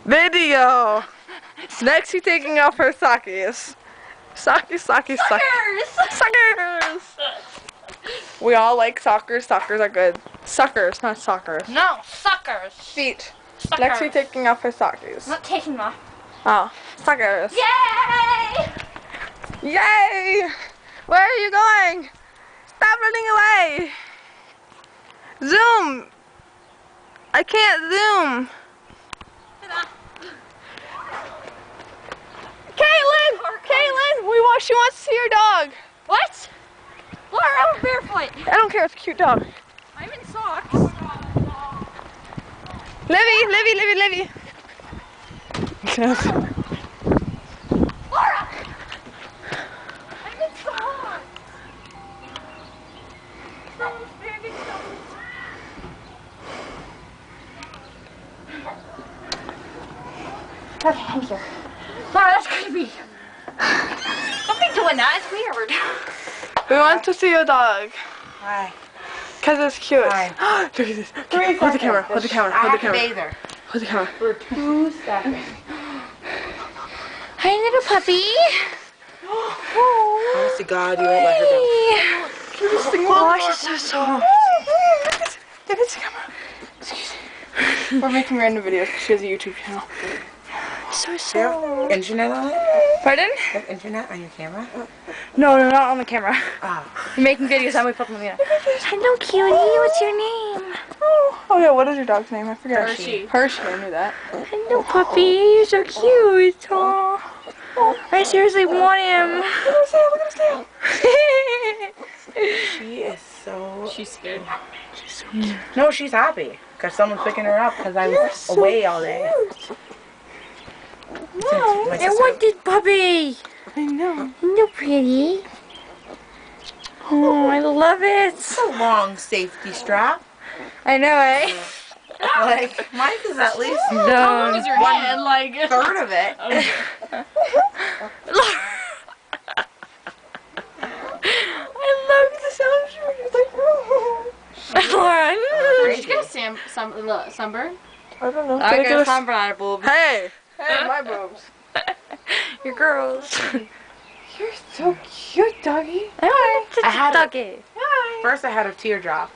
Video! Next, she's taking off her sockies. Suckers! We all like sockers. Sockers are good. Suckers, not soccer. No, suckers. Feet. Suckers. Lexi taking off her sockies. I'm not taking them off. Oh, suckers. Yay! Yay! Where are you going? Stop running away! Zoom! I can't zoom. Caitlin, she wants to see your dog. What? Laura, I'm barefoot. I don't care, it's a cute dog. I'm in socks. Livy. Laura! I'm in socks. Someone's very soft. Okay, I'm here. Laura, that's creepy. Don't be doing that, it's weird. We want to see your dog. Hi. Because it's cute. Hi. Look at this. Hold the camera. Hold the camera. Hold the camera. Hold the camera. For 2 seconds. Hi, little puppy. Honest to God, you won't let her go. Oh, she's so soft. Look at the camera. Excuse me. We're making random videos because she has a YouTube channel. So Do you soft. have internet on it? Pardon? Do you have internet on your camera? No, not on the camera. Oh. We're making videos and we put them in. Hello, cutie. What's your name? Oh yeah, what is your dog's name? I forget. Hershey. Hershey, I knew that. Hello, puppy. You're so cute. Aww. I seriously want him. Look at his tail. She is so... She's scared. She's so cute. No, she's happy. Because someone's picking her up because I was away all day. No, I want this puppy. I know. No, pretty. Oh, I love it. It's a long safety strap. I know, eh? Like, mine is at least How long is your hand? Like, 1/3 of it. I love the sound. It's like, Laura. did you get a sunburn? I don't know. I got a sunburn on her boob. Hey! Hey, my boobs. Your girls. You're so cute, doggy. I I had a- doggy. First I had a teardrop.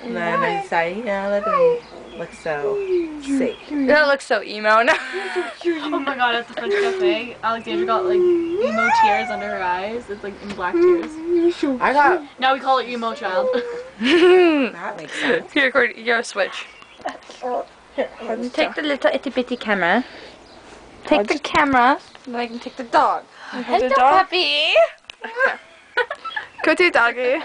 And then I decided, you know, let me look so safe. That looks so emo now. Oh my god, at the French Cafe, Alexandra got like emo tears under her eyes. It's like in black tears. I got... Now we call it emo child. That makes sense. Here, Cordy, you're a switch. Take the little itty bitty camera. Take the camera, then I can take the dog. Hello, the dog? puppy. Cootie doggy.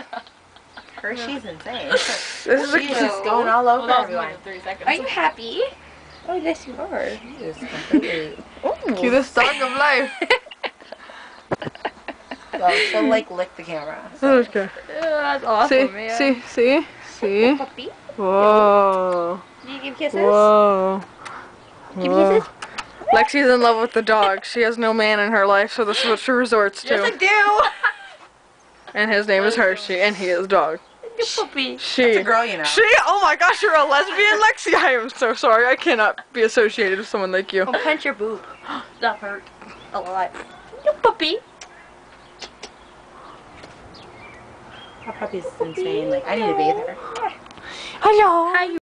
Hershey's insane. This is a She's just going all over Well, that was more everyone. than 3 seconds. Are you happy? Oh, yes, you are. She is completely... cutest dog of life. Well, she'll like lick the camera. Okay. That's awesome, man. See? Puppy, Whoa. do you give kisses? Whoa. Give kisses? Lexi's in love with the dog. She has no man in her life, so this is what she resorts to. Yes, I do. And his name is Hershey, and he is dog. Puppy. She. It's a girl, you know. Oh my gosh, you're a lesbian, Lexi? I am so sorry. I cannot be associated with someone like you. I'll punch your boob. That hurt a lot. You puppy. That puppy's insane. Like, I need to bathe her. Hello. Hi,